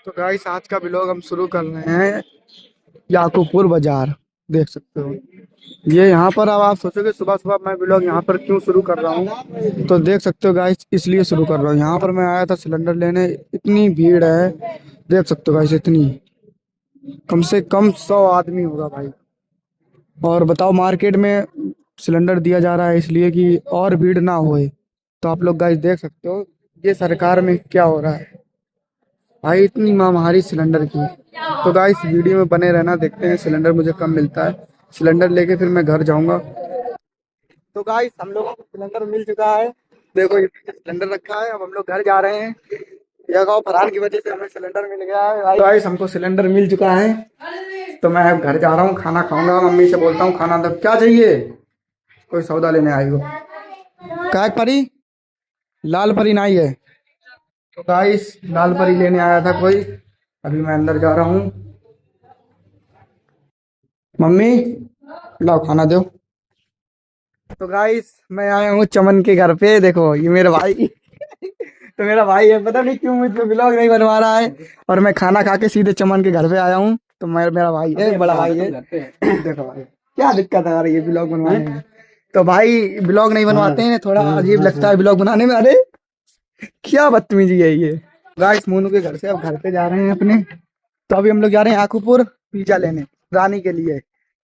तो गाइस आज का ब्लॉग हम शुरू कर रहे हैं याकूबपुर बाजार। देख सकते हो ये यहाँ पर। अब आप सोचोगे सुबह सुबह मैं ब्लॉग यहाँ पर क्यों शुरू कर रहा हूँ, तो देख सकते हो गाइस इसलिए शुरू कर रहा हूँ। यहाँ पर मैं आया था सिलेंडर लेने, इतनी भीड़ है देख सकते हो गाइस, इतनी कम से कम 100 आदमी होगा भाई। और बताओ मार्केट में सिलेंडर दिया जा रहा है इसलिए कि और भीड़ ना होए। तो आप लोग गाइस देख सकते हो ये सरकार में क्या हो रहा है भाई, इतनी महामारी सिलेंडर की। तो गाइस वीडियो में बने रहना, देखते हैं सिलेंडर मुझे कब मिलता है। सिलेंडर लेके फिर मैं घर जाऊंगा। तो गाइस हम लोगों को सिलेंडर मिल चुका है। देखो ये पीछे सिलेंडर रखा है, अब हम लोग घर जा रहे हैं। यह गाँव फरहान की वजह से हमें सिलेंडर मिल गया है भाई। गाइस हमको सिलेंडर मिल चुका है, तो मैं अब घर जा रहा हूँ, खाना खाऊंगा। मम्मी से बोलता हूँ खाना तब क्या चाहिए, कोई सौदा लेने आई हो। काय परी, लाल परी नहीं है। तो गाइस लाल परी लेने आया था कोई, अभी मैं अंदर जा रहा हूँ। मम्मी लाओ खाना दो। तो गाइस मैं आया हूँ चमन के घर पे, देखो ये मेरा भाई तो मेरा भाई है, पता नहीं क्यों मुझ पे ब्लॉग नहीं बनवा रहा है। और मैं खाना खा के सीधे चमन के घर पे आया हूँ। तो मेरा भाई है, बड़ा भाई है देखो भाई क्या दिक्कत आ रही है ब्लॉग बनवाने में। तो भाई ब्लॉग नहीं बनवाते हैं, थोड़ा अजीब लगता है ब्लॉग बनाने में। अरे क्या बदतमीजी है ये। गाइस मोनू के घर से अब घर पे जा रहे हैं अपने। तो अभी हम लोग जा रहे हैं आकूपुर पिज्जा लेने, रानी के लिए।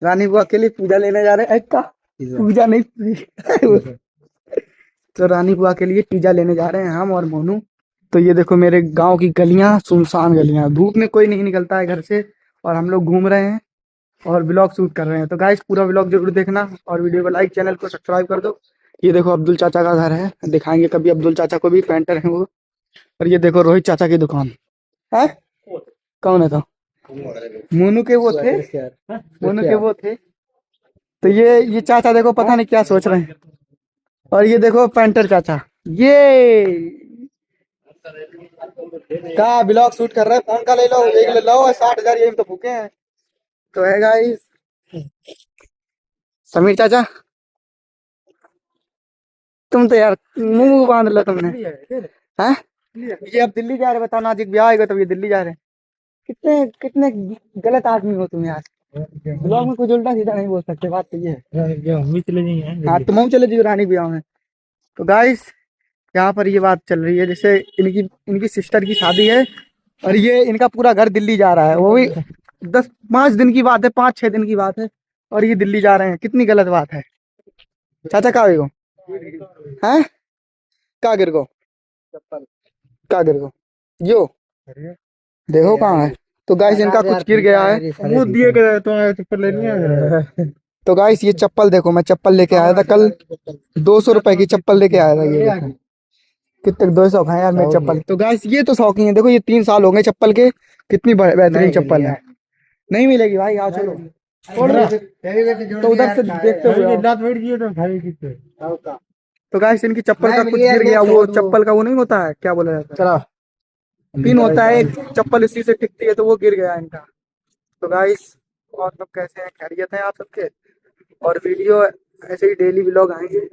रानी बुआ के लिए पिज्जा लेने जा रहे हैं। एक का पूजा नहीं तो रानी बुआ के लिए पिज्जा लेने जा रहे हैं हम और मोनू। तो ये देखो मेरे गांव की गलियां, सुनसान गलियां, धूप में कोई नहीं निकलता है घर से, और हम लोग घूम रहे हैं और ब्लॉग शूट कर रहे हैं। तो गाइस पूरा ब्लॉग जरूर देखना और वीडियो को लाइक, चैनल को सब्सक्राइब कर दो। ये देखो अब्दुल चाचा का घर है, दिखाएंगे कभी अब्दुल चाचा को भी, पेंटर है वो। और ये देखो रोहित चाचा की दुकान है। कौन है? तो मोनू के वो थे, मोनू के वो थे। तो ये चाचा देखो पता नहीं क्या सोच रहे हैं। और ये देखो पेंटर चाचा, ये का ब्लॉग शूट कर रहा है। फोन का ले लो, एक ले लो, 60,000 यही तो भूखे हैं। तो है गाइस समीर चाचा, तुम तो यार मुंह बांध लो तुमने। हैं ये अब दिल्ली जा रहे, बताओ नाजिक ब्याह आएगा तब ये दिल्ली जा रहे हैं। कितने कितने गलत आदमी हो तुम यार। ब्लॉग में कुछ उल्टा सीधा नहीं बोल सकते, बात तो ये है। हम भी चले जाएंगे, हाँ तुम चले जाइए रानी ब्याह में। तो गाइस यहाँ पर ये बात चल रही है, जैसे इनकी इनकी सिस्टर की शादी है और ये इनका पूरा घर दिल्ली जा रहा है, वो भी 5 दिन की बात है, 5-6 दिन की बात है, और ये दिल्ली जा रहे हैं। कितनी गलत बात है। चाचा कहाँ गए हो? हैं कहाँ गिर गो? कहाँ गिर गो? यो देखो कहाँ है। तो गाइस इनका कुछ गिर गया है, वो दिए गए तो चप्पल लेनी है। तो गाइस ये चप्पल देखो, मैं चप्पल लेके आया था कल, 200 रुपए की चप्पल लेके आया था। ये देखो कितने 200 है यार मेरी चप्पल। तो गाइस ये तो शौकीन है, देखो ये 3 साल हो गए चप्पल के, कितनी बेहतरीन चप्पल है। नहीं मिलेगी भाई, आओ चलो छोड़ दो। तो उधर से देखते हुए तो गाइस इनकी चप्पल का कुछ गिर गया, वो चप्पल का वो नहीं होता है, क्या बोला जाता है, पिन होता है एक, चप्पल इसी से टिकती है, तो वो गिर गया इनका। तो गाइस और सब कैसे हैं, खैरियत है आप सबके? और वीडियो ऐसे ही डेली व्लॉग आएंगे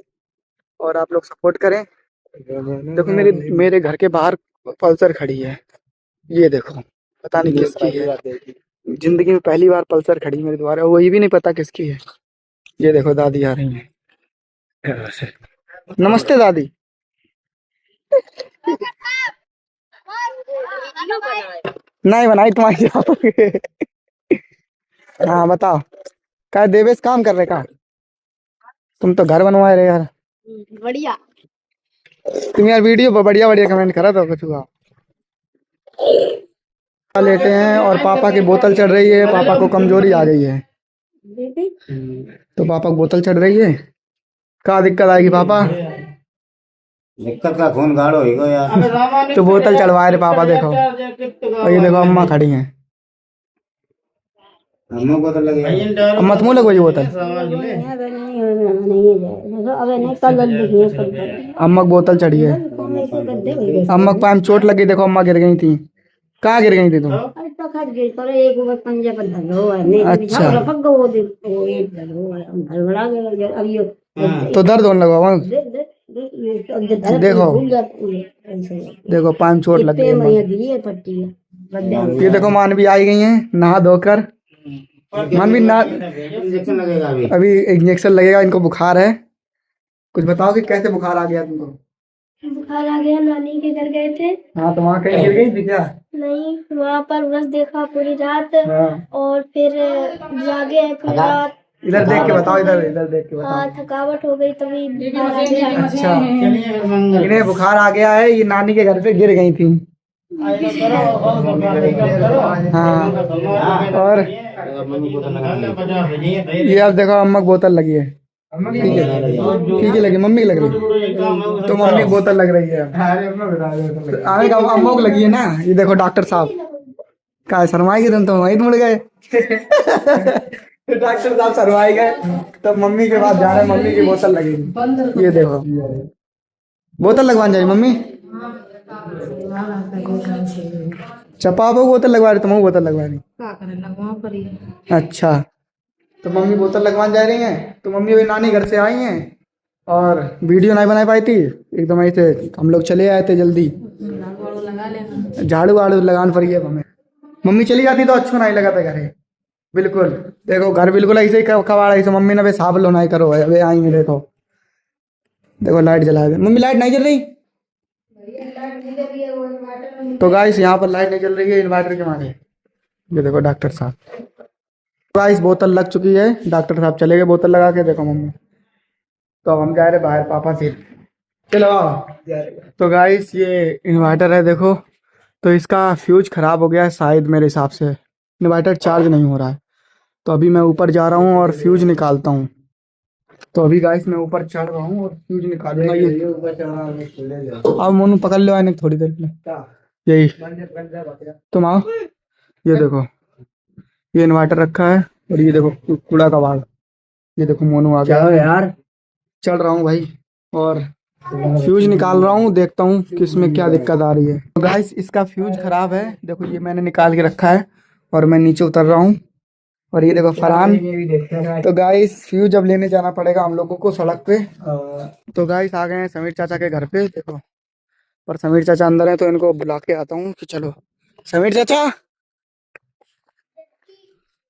और आप लोग सपोर्ट करें। देखो मेरे मेरे घर के बाहर पल्सर खड़ी है, ये देखो पता नहीं किसकी है। जिंदगी में पहली बार पल्सर खड़ी मेरे द्वारा, वो ये भी नहीं पता किसकी है। ये देखो दादी आ रही है, नमस्ते दादी। नहीं बनाई तुम्हारी जाओगे। हाँ बताओ, क्या देवेश काम कर रहे? का तुम तो घर बनवाए रहे यार। बढ़िया तुम यार वीडियो पर बढ़िया बढ़िया कमेंट करा तो कुछ हुआ। लेटे हैं और पापा की बोतल चढ़ रही है, पापा को कमजोरी आ गई है। तो पापा को बोतल चढ़ रही है, क्या दिक्कत आएगी पापा? दिक्कत का खून गाढ़ होगा यार। तो बोतल चढ़वा रहे पापा, देखो। और ये देखो अम्मा खड़ी हैं, अम्मा बोतल लगी अम्मा तुम लगवाई बोतल। अम्मा को बोतल चढ़ी है, अम्मा को पाँव में चोट लगी, देखो अम्मा गिर गई थी। कहाँ गिर गई थी तुम? अच्छा तो दर्द होने लगा वहाँ? देखो देखो 5 चोट लग गई है। ये देखो मानवी आई गई है नहा धोकर। मानवी ना इंजेक्शन लगेगा अभी। अभी इंजेक्शन लगेगा, इनको बुखार है। कुछ बताओ कि कैसे बुखार आ गया तुमको? बुखार आ गया, नानी के घर गए थे। हाँ, तो वहाँ कहीं गिर गई थी क्या? नहीं, वहाँ पर बस देखा पूरी रात। हाँ। और फिर जागे हैं पूरी रात। इधर देख के बताओ, इधर देख के बताओ। हाँ, थकावट हो गई तभी बुखार आ गया। अच्छा, इन्हें बुखार आ गया है, ये नानी के घर पे गिर गई थी। हाँ, और ये अब देखो अम्मा की बोतल लगी है। ठीक है लगी, मम्मी की लग रही है तो मम्मी की बोतल लग रही है। आगे का अम्मा को लगी है ना। ये देखो डॉक्टर साहब का शर्माई तुम तो वहीं मुड़ गए। डॉक्टर साहब शर्माई गए तो मम्मी के पास जा रहे हैं, मम्मी की बोतल लगेगी। ये देखो बोतल लगवाने जाए मम्मी। चपा बोतल लगवा रही, तुम बोतल लगवा रही। अच्छा, तो मम्मी बोतल लगवाने जा रही हैं। तो मम्मी अभी नानी घर से आई हैं और वीडियो नहीं बना पाई थी, एकदम ऐसे हम लोग चले आए थे जल्दी। झाड़ू वाड़ू लगान पड़ी है हमें। मम्मी चली जाती तो अच्छा नहीं लगा था घर। बिल्कुल देखो घर बिल्कुल ऐसे ही कबाड़ा ऐसे। मम्मी ने भाई साफ लो नहीं करो, अभी आएंगे। देखो देखो लाइट जला दे मम्मी। लाइट नहीं जल रही तो गाइस यहाँ पर लाइट नहीं जल रही है इन्वर्टर के मारे। ये देखो डॉक्टर साहब। गाइस बोतल लग चुकी है, डॉक्टर साहब चले गए बोतल लगा के। देखो मम्मी, तो अब हम जा रहे बाहर पापा से। चलो तो गाइस ये इन्वर्टर है देखो, तो इसका फ्यूज खराब हो गया है शायद, मेरे हिसाब से इन्वर्टर चार्ज नहीं हो रहा है। तो अभी मैं ऊपर जा रहा हूँ और फ्यूज निकालता हूँ। तो अभी गाइस मैं ऊपर चढ़ रहा हूँ और फ्यूज निकालूंगा। ये अब मोनू पकड़ लो आने थोड़ी देर के लिए। यही तुम आओ। ये देखो ये इन्वर्टर रखा है और ये देखो कूड़ा का बाग। ये देखो मोनू आ गया यार। चढ़ रहा हूँ भाई और फ्यूज निकाल रहा हूँ, देखता हूँ कि इसमें क्या दिक्कत आ रही है। तो गाइस इसका फ्यूज खराब है, देखो ये मैंने निकाल के रखा है और मैं नीचे उतर रहा हूँ। और ये देखो फरहान। तो गाइस फ्यूज अब लेने जाना पड़ेगा हम लोगों को सड़क पे। तो गाइस आ गए हैं समीर चाचा के घर पे। देखो पर समीर चाचा अंदर है तो इनको बुला के आता हूँ कि चलो समीर चाचा।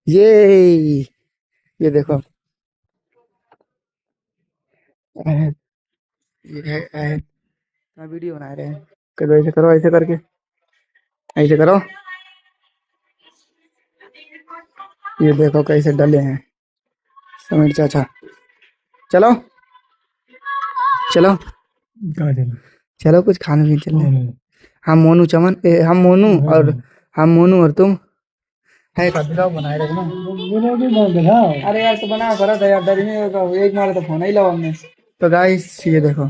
ये देखो ये है वीडियो बना रहे हैं। करो ऐसे, करो ऐसे करके, ऐसे करो। ये देखो कैसे डले हैं समीर चाचा। चलो चलो चलो कुछ खाने पीने चल रहे। हम मोनू चमन हम मोनू और तुम है बनाए रखना। अरे यार तो बना करा था यार, डर नहीं एक मारे तो फोन ही लो हमने। तो गाइस ये देखो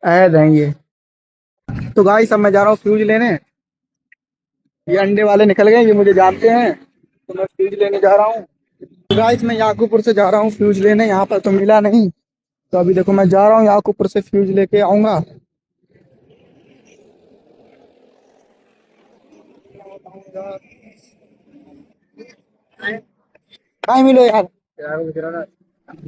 ऐड है ये। तो गाइस अब मैं जा रहा हूँ फ्यूज लेने। ये अंडे वाले निकल गए, ये मुझे जानते हैं, तो मैं फ्यूज लेने जा रहा हूँ। तो गाइस मैं याकूपुर से जा रहा हूँ फ्यूज लेने, यहाँ पर तो मिला नहीं। तो अभी देखो मैं जा रहा हूँ याकूपुर से फ्यूज लेके आऊंगा। नहीं मिले यार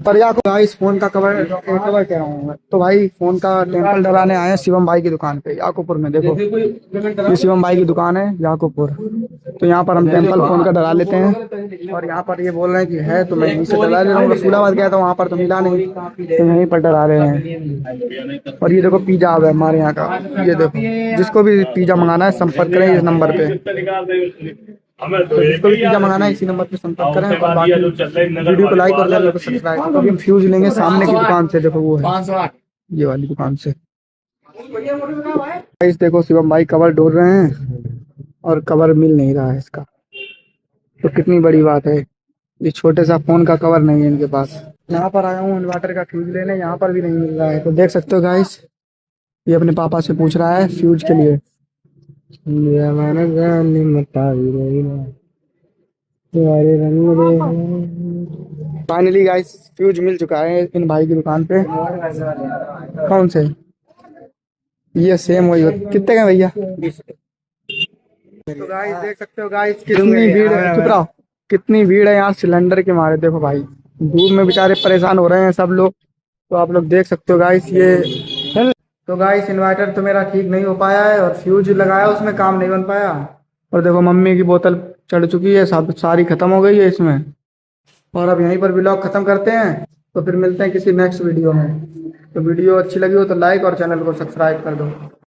पर यार गाइस फोन का कवर कह रहा हूँ मैं। तो भाई फोन का टेम्पल डलाने आए हैं शिवम भाई की दुकान पे याकूपुर में। देखो ये शिवम भाई की दुकान है याकूपुर। तो यहाँ पर हम टेम्पल फोन का डला लेते हैं। और यहाँ पर ये बोल रहे हैं कि है तो मैं यहीं से डला ले रहा हूँ। रसूलाबाद गया था वहाँ पर तो मिला नहीं, तो यहीं पर डला रहे हैं। और ये देखो पिज्जा है हमारे यहाँ का। ये देखो जिसको भी पिज्जा मंगाना है संपर्क करें इस नंबर पे। तो जिसको भी पिज्जा मंगाना है इसी नंबर पे संपर्क करें। और बाकी वीडियो को लाइक और चैनल को सब्सक्राइब। अभी हम फ्यूज लेंगे सामने की दुकान से। देखो वो है ये वाली दुकान से। इस देखो शिवम भाई कवर ढूंढ रहे हैं और कवर मिल नहीं रहा है इसका। तो कितनी बड़ी बात है, ये छोटे सा फोन का कवर नहीं है इनके पास। यहाँ पर आया हूँ इन्वर्टर का फ्यूज लेने, यहाँ पर भी नहीं मिल रहा है। तो देख सकते हो गाइस ये अपने पापा से पूछ रहा है फ्यूज के लिए। फाइनली गाइस फ्यूज मिल चुका है इन भाई की दुकान पे। कौन से? ये सेम वही कितने का भैया? तो गाइस देख सकते हो गाइस कितनी भीड़ है। चुप रहो, कितनी भीड़ है यहाँ सिलेंडर के मारे। देखो भाई धूप में बेचारे परेशान हो रहे हैं सब लोग। तो आप लोग देख सकते हो गाइस ये तो गाइस इन्वर्टर तो मेरा ठीक नहीं हो पाया है और फ्यूज लगाया उसमें काम नहीं बन पाया। और देखो मम्मी की बोतल चढ़ चुकी है, सब सारी खत्म हो गई है इसमें। और अब यहीं पर व्लॉग खत्म करते हैं, तो फिर मिलते हैं किसी नेक्स्ट वीडियो में। तो वीडियो अच्छी लगी हो तो लाइक और चैनल को सब्सक्राइब कर दो।